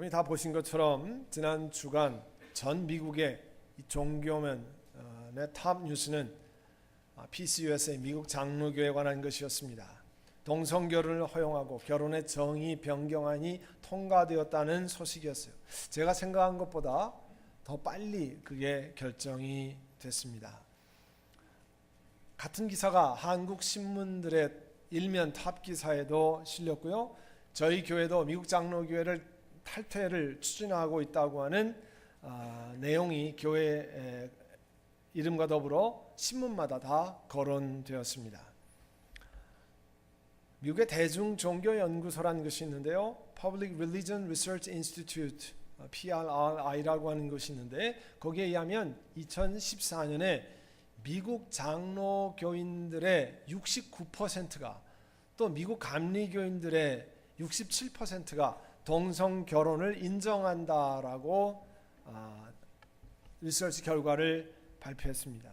여러분이 다 보신 것처럼 지난 주간 전 미국의 종교면의 탑 뉴스는 PCUSA 미국 장로교에 관한 것이었습니다. 동성결혼을 허용하고 결혼의 정의 변경안이 통과되었다는 소식이었어요. 제가 생각한 것보다 더 빨리 그게 결정이 됐습니다. 같은 기사가 한국 신문들의 일면 탑 기사에도 실렸고요. 저희 교회도 미국 장로교회를 탈퇴를 추진하고 있다고 하는 내용이 교회 이름과 더불어 신문마다 다 거론되었습니다. 미국의 대중종교연구소라는 것이 있는데요. Public Religion Research Institute, PRRI라고 하는 것이 있는데 거기에 의하면 2014년에 미국 장로교인들의 69%가 또 미국 감리교인들의 67%가 동성 결혼을 인정한다라고 리서치 결과를 발표했습니다.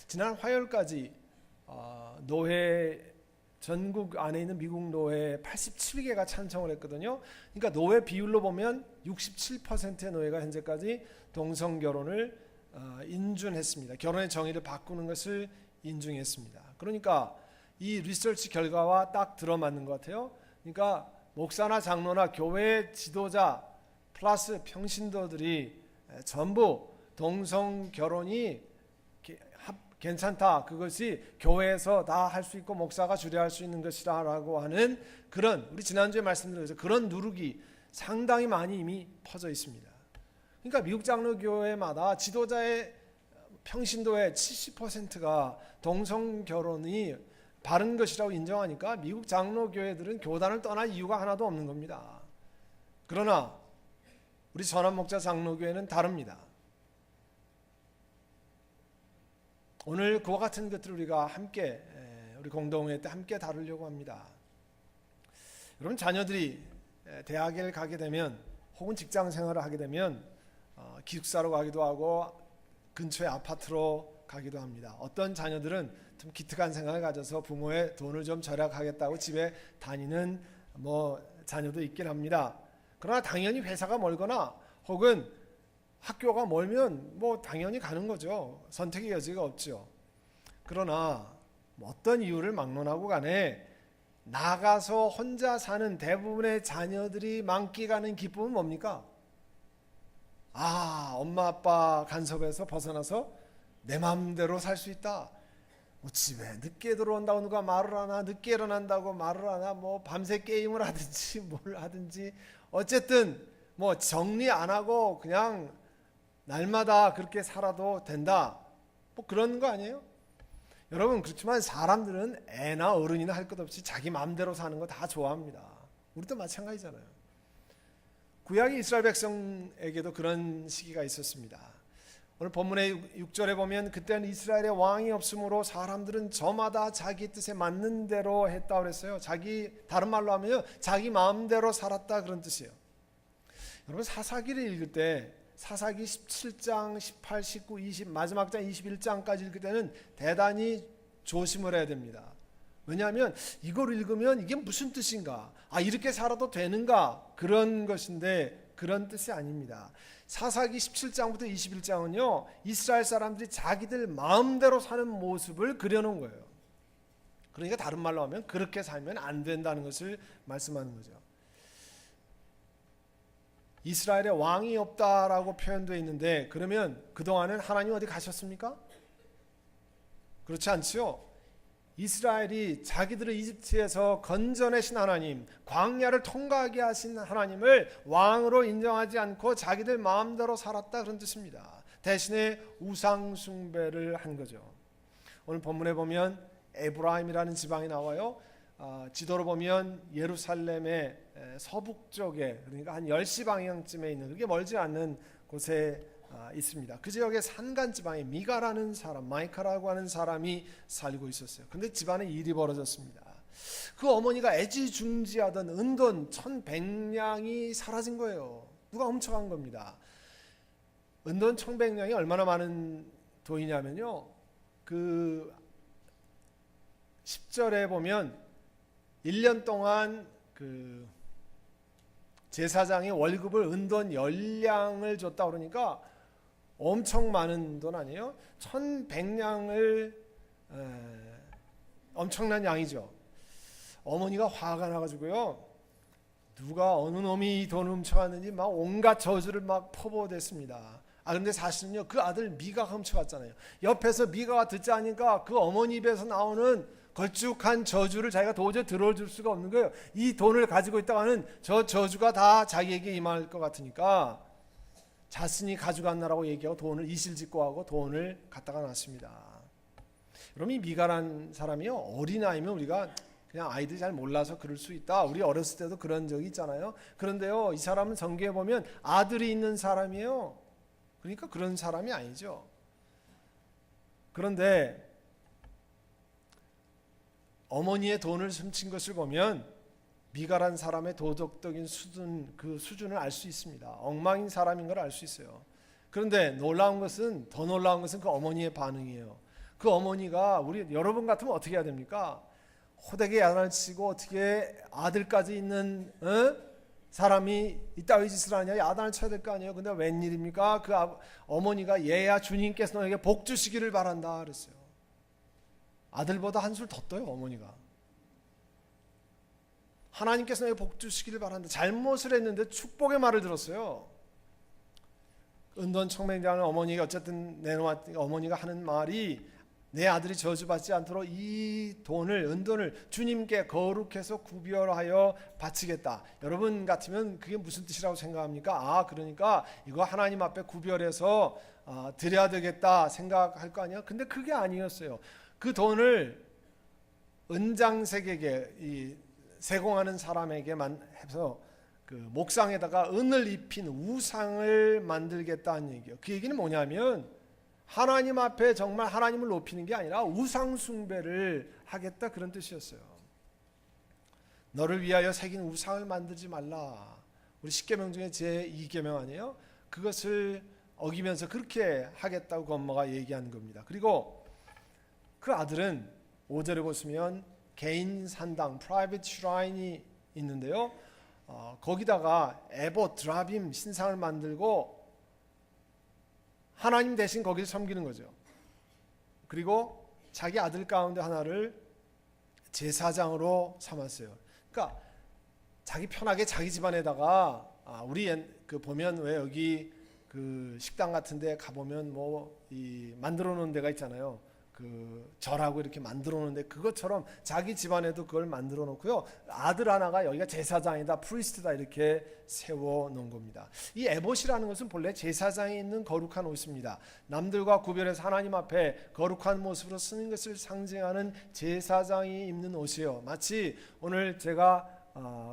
지난 화요일까지 노회 전국 안에 있는 미국 노회 87개가 찬성을 했거든요. 그러니까 노회 비율로 보면 67%의 노회가 현재까지 동성 결혼을 인준했습니다. 결혼의 정의를 바꾸는 것을 인정했습니다. 그러니까 이 리서치 결과와 딱 들어맞는 것 같아요. 그러니까 목사나 장로나 교회 지도자 플러스 평신도들이 전부 동성 결혼이 괜찮다. 그것이 교회에서 다 할 수 있고 목사가 주례할 수 있는 것이라고 하는 그런 우리 지난주에 말씀드린 그런 누룩이 상당히 많이 이미 퍼져 있습니다. 그러니까 미국 장로교회마다 지도자의 평신도의 70%가 동성 결혼이 바른 것이라고 인정하니까 미국 장로교회들은 교단을 떠날 이유가 하나도 없는 겁니다. 그러나 우리 전환목자 장로교회는 다릅니다. 오늘 그와 같은 것들을 우리가 함께 우리 공동회 때 함께 다루려고 합니다. 여러분 자녀들이 대학을 가게 되면 혹은 직장 생활을 하게 되면 기숙사로 가기도 하고 근처의 아파트로 가기도 합니다. 어떤 자녀들은 좀 기특한 생각을 가져서 부모의 돈을 좀 절약하겠다고 집에 다니는 자녀도 있긴 합니다. 그러나 당연히 회사가 멀거나 혹은 학교가 멀면 당연히 가는 거죠. 선택의 여지가 없죠. 그러나 어떤 이유를 막론하고 간에 나가서 혼자 사는 대부분의 자녀들이 만끽하는 기쁨은 뭡니까? 엄마 아빠 간섭에서 벗어나서 내 마음대로 살 수 있다. 집에 늦게 들어온다고 누가 말을 하나, 늦게 일어난다고 말을 하나, 밤새 게임을 하든지 뭘 하든지 어쨌든 정리 안 하고 그냥 날마다 그렇게 살아도 된다. 그런 거 아니에요? 여러분 그렇지만 사람들은 애나 어른이나 할 것 없이 자기 마음대로 사는 거 다 좋아합니다. 우리도 마찬가지잖아요. 구약의 이스라엘 백성에게도 그런 시기가 있었습니다. 오늘 본문의 6절에 보면 그때는 이스라엘의 왕이 없으므로 사람들은 저마다 자기 뜻에 맞는 대로 했다고 그랬어요. 다른 말로 하면요, 자기 마음대로 살았다 그런 뜻이에요. 여러분 사사기를 읽을 때 사사기 17장, 18, 19, 20 마지막 장 21장까지 읽을 때는 대단히 조심을 해야 됩니다. 왜냐하면 이걸 읽으면 이게 무슨 뜻인가? 이렇게 살아도 되는가? 그런 것인데 그런 뜻이 아닙니다. 사사기 17장부터 21장은요. 이스라엘 사람들이 자기들 마음대로 사는 모습을 그려놓은 거예요. 그러니까 다른 말로 하면 그렇게 살면 안 된다는 것을 말씀하는 거죠. 이스라엘에 왕이 없다라고 표현되어 있는데 그러면 그동안은 하나님 어디 가셨습니까? 그렇지 않지요. 이스라엘이 자기들을 이집트에서 건져내신 하나님, 광야를 통과하게 하신 하나님을 왕으로 인정하지 않고 자기들 마음대로 살았다 그런 뜻입니다. 대신에 우상 숭배를 한 거죠. 오늘 본문에 보면 에브라임이라는 지방이 나와요. 지도로 보면 예루살렘의 서북쪽에 그러니까 한 10시 방향쯤에 있는 그게 멀지 않는 곳에 있습니다. 그 지역에 산간 지방에 미가라는 사람, 마이카라고 하는 사람이 살고 있었어요. 그런데 집안에 일이 벌어졌습니다. 그 어머니가 애지중지하던 은돈 1100냥이 사라진 거예요. 누가 훔쳐간 겁니다. 은돈 1100냥이 얼마나 많은 돈이냐면요. 그 10절에 보면 1년 동안 그 제사장이 월급을 은돈 10량을 줬다 그러니까 엄청 많은 돈 아니에요? 1100량을 엄청난 양이죠. 어머니가 화가 나가지고요, 누가 어느 놈이 이 돈을 훔쳐갔는지 막 온갖 저주를 막 퍼부어댔습니다. 근데 사실은요, 그 아들 미가가 훔쳐갔잖아요. 옆에서 미가가 듣지 않으니까 그 어머니 입에서 나오는 걸쭉한 저주를 자기가 도저히 들어줄 수가 없는 거예요. 이 돈을 가지고 있다가는 저 저주가 다 자기에게 임할 것 같으니까 자신이 가져갔나라고 얘기하고 돈을 이실직고하고 돈을 갖다가 놨습니다. 여러분, 이 미가란 사람이요, 어린아이면 우리가 그냥 아이들이 잘 몰라서 그럴 수 있다, 우리 어렸을 때도 그런 적이 있잖아요. 그런데요, 이 사람은 성경에 보면 아들이 있는 사람이에요. 그러니까 그런 사람이 아니죠. 그런데 어머니의 돈을 훔친 것을 보면 미가란 사람의 도덕적인 수준, 그 수준을 알 수 있습니다. 엉망인 사람인 걸 알 수 있어요. 그런데 더 놀라운 것은 그 어머니의 반응이에요. 그 어머니가 여러분 같으면 어떻게 해야 됩니까? 호되게 야단을 치고 어떻게 아들까지 있는 사람이 이따위 짓을 하냐, 야단을 쳐야 될 거 아니에요. 근데 웬일입니까? 그 어머니가 얘야 주님께서 너에게 복 주시기를 바란다 그랬어요. 아들보다 한술 더 떠요, 어머니가. 하나님께서 너에게 복 주시기를 바란다. 잘못을 했는데 축복의 말을 들었어요. 은돈 청맹장을 어머니가 어쨌든 내놓았더니 어머니가 하는 말이, 내 아들이 저주받지 않도록 이 돈을, 은돈을 주님께 거룩해서 구별하여 바치겠다. 여러분 같으면 그게 무슨 뜻이라고 생각합니까? 그러니까 이거 하나님 앞에 구별해서 드려야 되겠다 생각할 거 아니에요. 근데 그게 아니었어요. 그 돈을 은장색에게, 세공하는 사람에게만 해서 그 목상에다가 은을 입힌 우상을 만들겠다는 얘기예요. 그 얘기는 뭐냐면 하나님 앞에 정말 하나님을 높이는 게 아니라 우상 숭배를 하겠다, 그런 뜻이었어요. 너를 위하여 새긴 우상을 만들지 말라. 우리 10계명 중에 제2계명 아니에요? 그것을 어기면서 그렇게 하겠다고 그 엄마가 얘기한 겁니다. 그리고 그 아들은 5절에 보시면 개인 산당, 프라이빗 슈라인이 있는데요, 거기다가 에봇, 드라빔 신상을 만들고 하나님 대신 거기를 섬기는 거죠. 그리고 자기 아들 가운데 하나를 제사장으로 삼았어요. 그러니까 자기 편하게 자기 집안에다가, 우리 그 보면 왜 여기 그 식당 같은데 가보면 이 만들어 놓은 데가 있잖아요. 그 절하고 이렇게 만들어 놓는데 그것처럼 자기 집안에도 그걸 만들어 놓고요, 아들 하나가 여기가 제사장이다, 프리스트다 이렇게 세워 놓은 겁니다. 이 에봇이라는 것은 본래 제사장이 입는 거룩한 옷입니다. 남들과 구별해서 하나님 앞에 거룩한 모습으로 쓰는 것을 상징하는 제사장이 입는 옷이에요. 마치 오늘 제가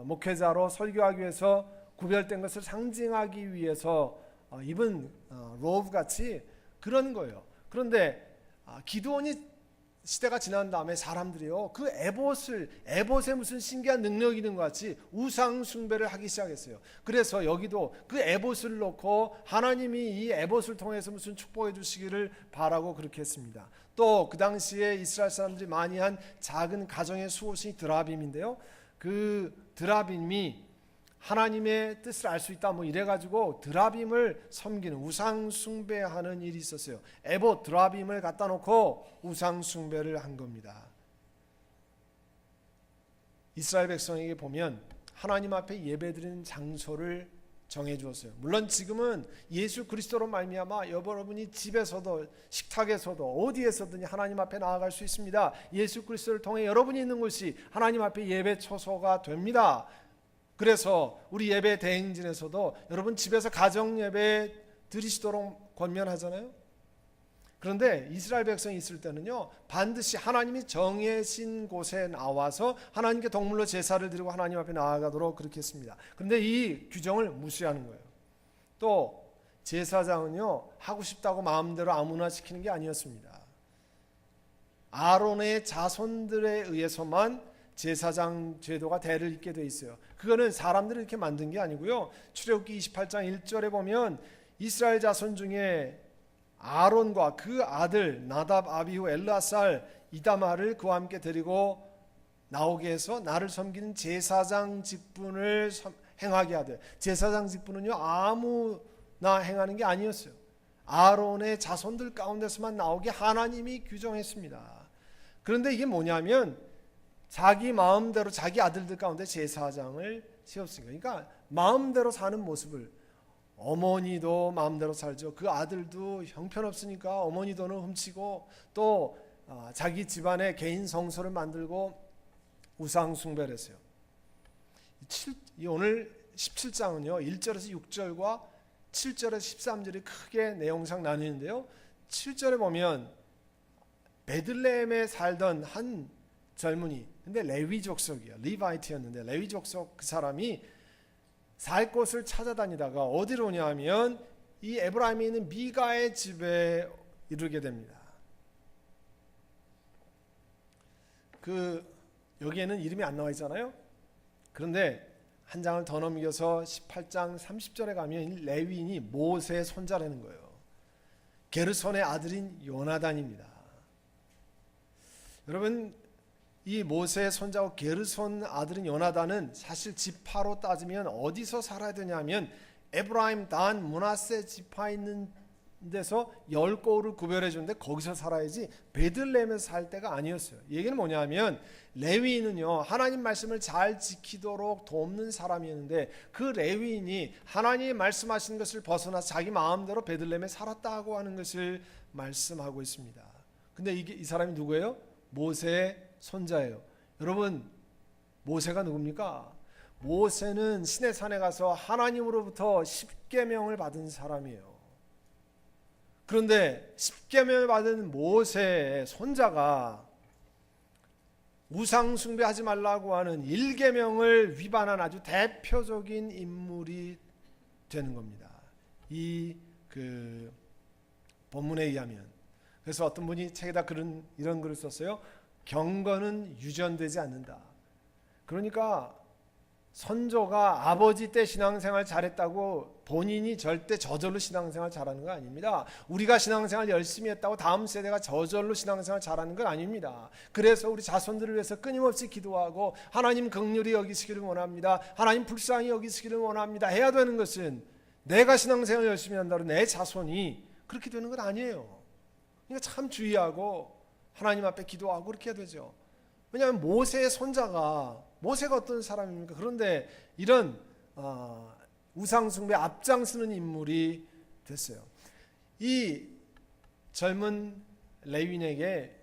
목회자로 설교하기 위해서 구별된 것을 상징하기 위해서 입은 로브 같이 그런 거예요. 그런데 기드온이 시대가 지난 다음에 사람들이요, 그 에봇에 무슨 신기한 능력이 있는 것 같이 우상 숭배를 하기 시작했어요. 그래서 여기도 그 에봇을 놓고 하나님이 이 에봇을 통해서 무슨 축복해 주시기를 바라고 그렇게 했습니다. 또 그 당시에 이스라엘 사람들이 많이 한 작은 가정의 수호신이 드라빔인데요, 그 드라빔이 하나님의 뜻을 알 수 있다 이래가지고 드라빔을 섬기는, 우상 숭배하는 일이 있었어요. 에봇 드라빔을 갖다 놓고 우상 숭배를 한 겁니다. 이스라엘 백성에게 보면 하나님 앞에 예배드리는 장소를 정해 주었어요. 물론 지금은 예수 그리스도로 말미암아 여러분이 집에서도 식탁에서도 어디에서든지 하나님 앞에 나아갈 수 있습니다. 예수 그리스도를 통해 여러분이 있는 곳이 하나님 앞에 예배 처소가 됩니다. 그래서 우리 예배 대행진에서도 여러분 집에서 가정 예배 드리시도록 권면하잖아요. 그런데 이스라엘 백성이 있을 때는요, 반드시 하나님이 정해진 곳에 나와서 하나님께 동물로 제사를 드리고 하나님 앞에 나아가도록 그렇게 했습니다. 그런데 이 규정을 무시하는 거예요. 또 제사장은요, 하고 싶다고 마음대로 아무나 시키는 게 아니었습니다. 아론의 자손들에 의해서만 제사장 제도가 대를 잇게 돼 있어요. 그거는 사람들이 이렇게 만든 게 아니고요, 출애굽기 28장 1절에 보면 이스라엘 자손 중에 아론과 그 아들 나답, 아비후, 엘르아살, 이다마를 그와 함께 데리고 나오게 해서 나를 섬기는 제사장 직분을 행하게 하되, 제사장 직분은요 아무나 행하는 게 아니었어요. 아론의 자손들 가운데서만 나오게 하나님이 규정했습니다. 그런데 이게 뭐냐면 자기 마음대로 자기 아들들 가운데 제사장을 세웠으니까, 그러니까 마음대로 사는 모습을, 어머니도 마음대로 살죠. 그 아들도 형편없으니까 어머니 돈을 훔치고 또 자기 집안에 개인 성소를 만들고 우상 숭배를 했어요. 오늘 17장은요 1절에서 6절과 7절에서 13절이 크게 내용상 나뉘는데요, 7절에 보면 베들레헴에 살던 한 젊은이, 근데 레위 족속이야, 리바이트였는데 레위 족속 그 사람이 살 곳을 찾아다니다가 어디로 오냐면 이 에브라임에 있는 미가의 집에 이르게 됩니다. 여기에는 이름이 안 나와 있잖아요. 그런데 한 장을 더 넘겨서 18장 30절에 가면 레위인이 모세의 손자라는 거예요. 게르손의 아들인 요나단입니다. 여러분, 이 모세의 손자고 게르손 아들인 요나단은 사실 지파로 따지면 어디서 살아야 되냐면 에브라임, 단, 므낫세 지파 있는 데서 10고을을 구별해 주는데 거기서 살아야지 베들레헴에서 살 때가 아니었어요. 이 얘기는 뭐냐면 레위인은요 하나님 말씀을 잘 지키도록 돕는 사람이었는데, 그 레위인이 하나님이 말씀하신 것을 벗어나 자기 마음대로 베들레헴에 살았다고 하는 것을 말씀하고 있습니다. 근데 이 사람이 누구예요? 모세의 손자예요. 여러분, 모세가 누굽니까? 모세는 시내산에 가서 하나님으로부터 십계명을 받은 사람이에요. 그런데 십계명을 받은 모세의 손자가 우상 숭배하지 말라고 하는 1계명을 위반한 아주 대표적인 인물이 되는 겁니다. 이 본문에 의하면. 그래서 어떤 분이 책에다 이런 글을 썼어요. 경건은 유전되지 않는다. 그러니까 선조가 아버지 때 신앙생활 잘했다고 본인이 절대 저절로 신앙생활 잘하는 거 아닙니다. 우리가 신앙생활 열심히 했다고 다음 세대가 저절로 신앙생활 잘하는 건 아닙니다. 그래서 우리 자손들을 위해서 끊임없이 기도하고 하나님 긍휼히 여기시기를 원합니다, 하나님 불쌍히 여기시기를 원합니다 해야 되는 것은, 내가 신앙생활 열심히 한다고 내 자손이 그렇게 되는 건 아니에요. 그러니까 참 주의하고 하나님 앞에 기도하고 그렇게 해야 되죠. 왜냐하면 모세의 손자가, 모세가 어떤 사람입니까? 그런데 이런 우상숭배 앞장서는 인물이 됐어요. 이 젊은 레위인에게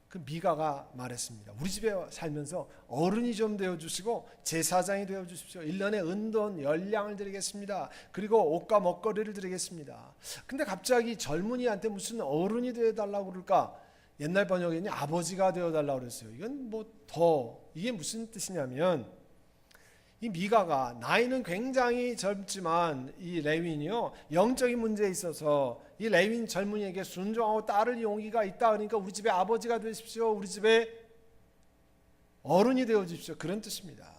그 미가가 말했습니다. 우리 집에 살면서 어른이 좀 되어주시고 제사장이 되어주십시오. 1년에 은돈 10량을 드리겠습니다. 그리고 옷과 먹거리를 드리겠습니다. 근데 갑자기 젊은이한테 무슨 어른이 되어달라고 그럴까? 옛날 번역에는 아버지가 되어달라고 그랬어요. 이건 이게 무슨 뜻이냐면, 이 미가가 나이는 굉장히 젊지만 이 레위인이요 영적인 문제에 있어서 이 레위인 젊은이에게 순종하고 따를 용기가 있다. 그러니까 우리 집에 아버지가 되십시오, 우리 집에 어른이 되어 주십시오, 그런 뜻입니다.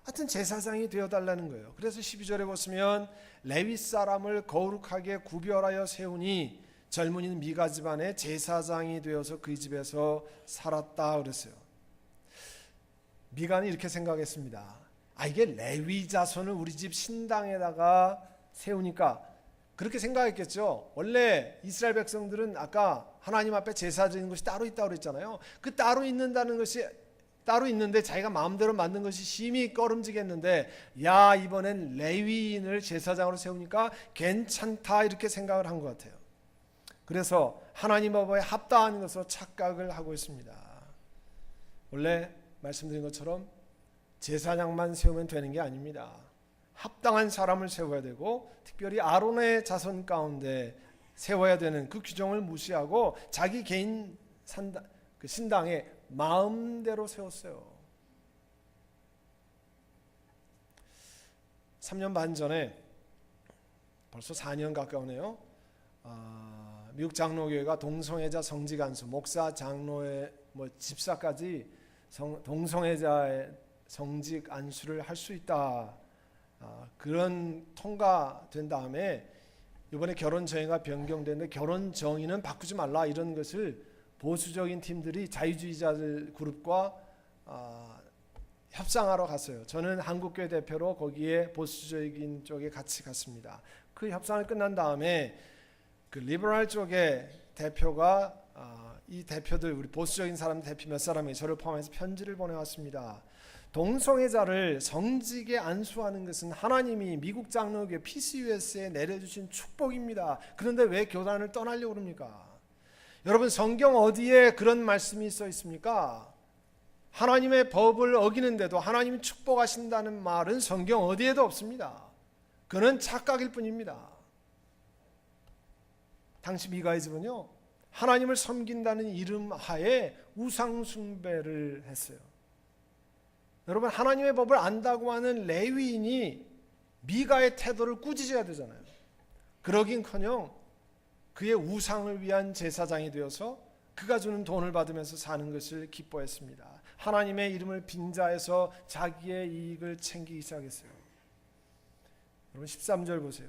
하여튼 제사장이 되어달라는 거예요. 그래서 12절에 보시면 레위 사람을 거룩하게 구별하여 세우니 젊은이는 미가 집안의 제사장이 되어서 그 집에서 살았다 그랬어요. 미가는 이렇게 생각했습니다. 이게 레위 자손을 우리 집 신당에다가 세우니까, 그렇게 생각했겠죠. 원래 이스라엘 백성들은 아까 하나님 앞에 제사 드리는 것이 따로 있다고 그랬잖아요. 그 따로 있는데 자기가 마음대로 만든 것이 심히 꺼름지겠는데, 이번엔 레위인을 제사장으로 세우니까 괜찮다 이렇게 생각을 한 것 같아요. 그래서 하나님 앞에 합당한 것으로 착각을 하고 있습니다. 원래 말씀드린 것처럼 제사장만 세우면 되는 게 아닙니다. 합당한 사람을 세워야 되고, 특별히 아론의 자손 가운데 세워야 되는 그 규정을 무시하고 자기 개인 신당에 마음대로 세웠어요. 3년 반 전에, 벌써 4년 가까우네요. 미국 장로교회가 동성애자 성직 안수, 목사, 장로의 집사까지 동성애자의 성직 안수를 할 수 있다. 그런 통과된 다음에 이번에 결혼 정의가 변경됐는데, 결혼 정의는 바꾸지 말라 이런 것을 보수적인 팀들이 자유주의자들 그룹과 협상하러 갔어요. 저는 한국교회 대표로 거기에 보수적인 쪽에 같이 갔습니다. 그 협상을 끝난 다음에 그 리버럴 쪽의 대표가 이 대표들 우리 보수적인 사람 대표 몇 사람이 저를 포함해서 편지를 보내왔습니다. 동성애자를 성직에 안수하는 것은 하나님이 미국 장로교회 PCUS에 내려주신 축복입니다. 그런데 왜 교단을 떠나려고 그럽니까? 여러분, 성경 어디에 그런 말씀이 써 있습니까? 하나님의 법을 어기는데도 하나님이 축복하신다는 말은 성경 어디에도 없습니다. 그는 착각일 뿐입니다. 당시 미가의 집은요, 하나님을 섬긴다는 이름 하에 우상 숭배를 했어요. 여러분, 하나님의 법을 안다고 하는 레위인이 미가의 태도를 꾸짖어야 되잖아요. 그러긴커녕 그의 우상을 위한 제사장이 되어서 그가 주는 돈을 받으면서 사는 것을 기뻐했습니다. 하나님의 이름을 빙자해서 자기의 이익을 챙기기 시작했어요. 여러분, 13절 보세요.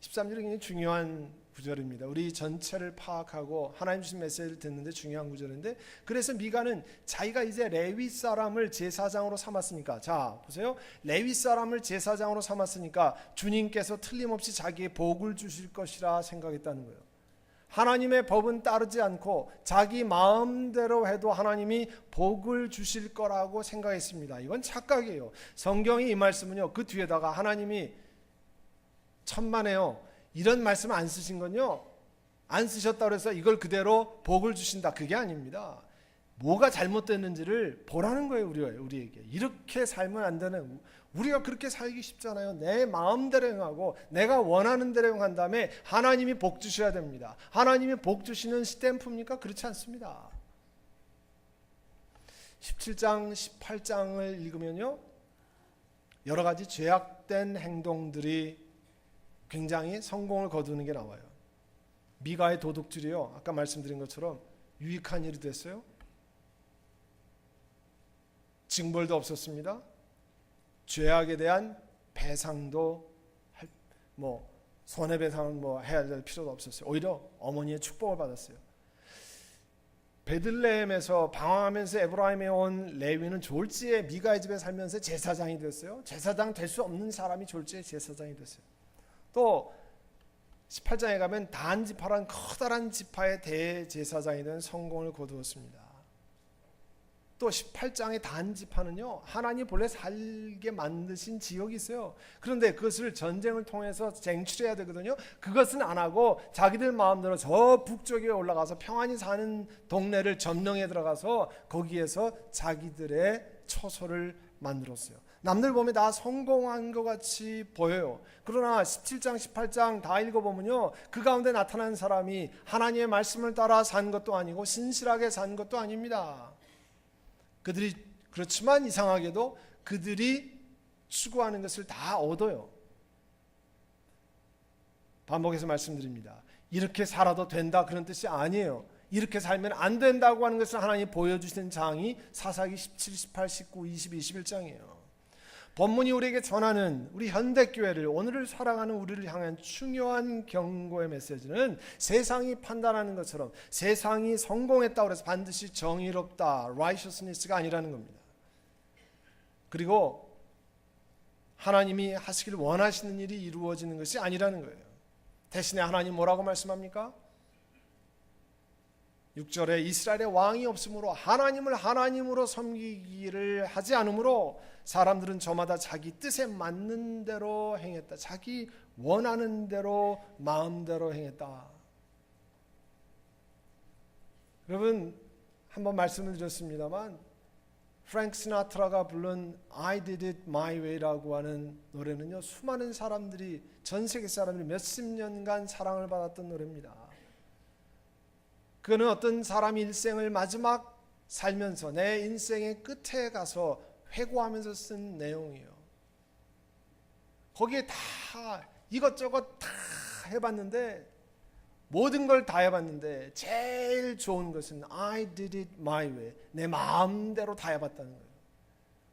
13절이 굉장히 중요한 구절입니다. 우리 전체를 파악하고 하나님 주신 메시지를 듣는데 중요한 구절인데, 그래서 미가는 자기가 이제 레위 사람을 제사장으로 삼았으니까, 자 보세요, 레위 사람을 제사장으로 삼았으니까 주님께서 틀림없이 자기의 복을 주실 것이라 생각했다는 거예요. 하나님의 법은 따르지 않고 자기 마음대로 해도 하나님이 복을 주실 거라고 생각했습니다. 이건 착각이에요. 성경이 이 말씀은요, 그 뒤에다가 하나님이 천만에요, 이런 말씀 안 쓰신 건요, 안 쓰셨다고 해서 이걸 그대로 복을 주신다, 그게 아닙니다. 뭐가 잘못됐는지를 보라는 거예요. 우리에게 이렇게 살면 안 되는, 우리가 그렇게 살기 쉽잖아요. 내 마음대로 행하고 내가 원하는 대로 행한 다음에 하나님이 복 주셔야 됩니다. 하나님이 복 주시는 스탬프입니까? 그렇지 않습니다. 17장 18장을 읽으면요, 여러 가지 죄악된 행동들이 굉장히 성공을 거두는 게 나와요. 미가의 도둑질이요, 아까 말씀드린 것처럼 유익한 일이 됐어요. 징벌도 없었습니다. 죄악에 대한 배상도 손해배상은 해야 될 필요도 없었어요. 오히려 어머니의 축복을 받았어요. 베들레헴에서 방황하면서 에브라임에 온 레위는 졸지에 미가의 집에 살면서 제사장이 됐어요. 제사장 될 수 없는 사람이 졸지에 제사장이 됐어요. 또 18장에 가면 단 지파란 커다란 지파의 대제사장이 된 성공을 거두었습니다. 또 18장의 단 지파는요, 하나님 본래 살게 만드신 지역이 있어요. 그런데 그것을 전쟁을 통해서 쟁취해야 되거든요. 그것은 안 하고 자기들 마음대로 저 북쪽에 올라가서 평안히 사는 동네를 점령해 들어가서 거기에서 자기들의 처소를 만들었어요. 남들 보면 다 성공한 것 같이 보여요. 그러나 17장 18장 다 읽어보면요, 그 가운데 나타난 사람이 하나님의 말씀을 따라 산 것도 아니고 신실하게 산 것도 아닙니다. 그들이, 그렇지만 이상하게도 그들이 추구하는 것을 다 얻어요. 반복해서 말씀드립니다. 이렇게 살아도 된다, 그런 뜻이 아니에요. 이렇게 살면 안 된다고 하는 것을 하나님이 보여주시는 장이 사사기 17, 18, 19, 20, 21장이에요. 본문이 우리에게 전하는 우리 현대교회를, 오늘을 살아가는 우리를 향한 중요한 경고의 메시지는 세상이 판단하는 것처럼 세상이 성공했다고 해서 반드시 정의롭다, righteousness가 아니라는 겁니다. 그리고 하나님이 하시길 원하시는 일이 이루어지는 것이 아니라는 거예요. 대신에 하나님 뭐라고 말씀합니까? 6절에 이스라엘의 왕이 없으므로 하나님을 하나님으로 섬기기를 하지 않으므로 사람들은 저마다 자기 뜻에 맞는 대로 행했다. 자기 원하는 대로 마음대로 행했다. 여러분, 한번 말씀을 드렸습니다만 프랭크 시나트라가 부른 I Did It My Way라고 하는 노래는요, 수많은 사람들이, 전 세계 사람들이 몇십 년간 사랑을 받았던 노래입니다. 그는 어떤 사람이 일생을 마지막 살면서 내 인생의 끝에 가서 회고하면서 쓴 내용이에요. 거기에 다 이것저것 다 해봤는데, 모든 걸 다 해봤는데 제일 좋은 것은 I did it my way, 내 마음대로 다 해봤다는 거예요.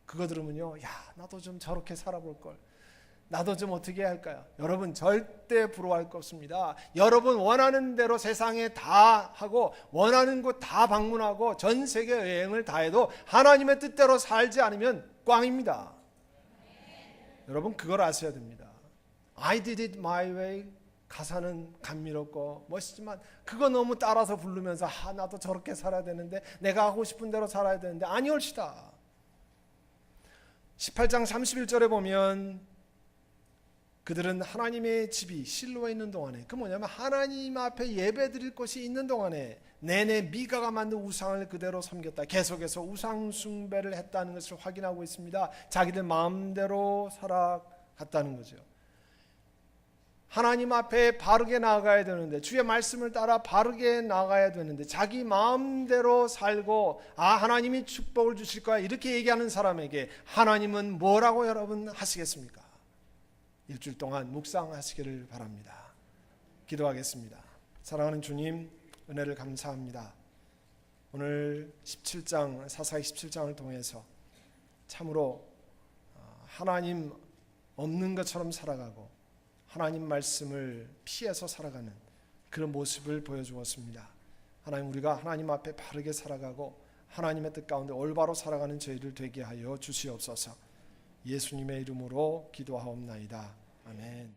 그거 들으면요, 야, 나도 좀 저렇게 살아볼 걸, 나도 좀 어떻게 해야 할까요? 여러분 절대 부러워할 거 없습니다. 여러분 원하는 대로 세상에 다 하고 원하는 곳 다 방문하고 전 세계 여행을 다 해도 하나님의 뜻대로 살지 않으면 꽝입니다. 여러분 그걸 아셔야 됩니다. I did it my way. 가사는 감미롭고 멋있지만 그거 너무 따라서 부르면서 나도 저렇게 살아야 되는데 내가 하고 싶은 대로 살아야 되는데 아니올시다. 18장 31절에 보면 그들은 하나님의 집이 실로에 있는 동안에, 그 뭐냐면 하나님 앞에 예배 드릴 곳이 있는 동안에 내내 미가가 만든 우상을 그대로 섬겼다. 계속해서 우상 숭배를 했다는 것을 확인하고 있습니다. 자기들 마음대로 살아갔다는 거죠. 하나님 앞에 바르게 나아가야 되는데, 주의 말씀을 따라 바르게 나아가야 되는데 자기 마음대로 살고 하나님이 축복을 주실 거야 이렇게 얘기하는 사람에게 하나님은 뭐라고 여러분 하시겠습니까? 일주일 동안 묵상하시기를 바랍니다. 기도하겠습니다. 사랑하는 주님, 은혜를 감사합니다. 오늘 17장 사사기 17장을 통해서 참으로 하나님 없는 것처럼 살아가고 하나님 말씀을 피해서 살아가는 그런 모습을 보여주었습니다. 하나님, 우리가 하나님 앞에 바르게 살아가고 하나님의 뜻 가운데 올바로 살아가는 저희를 되게 하여 주시옵소서. 예수님의 이름으로 기도하옵나이다. 아멘.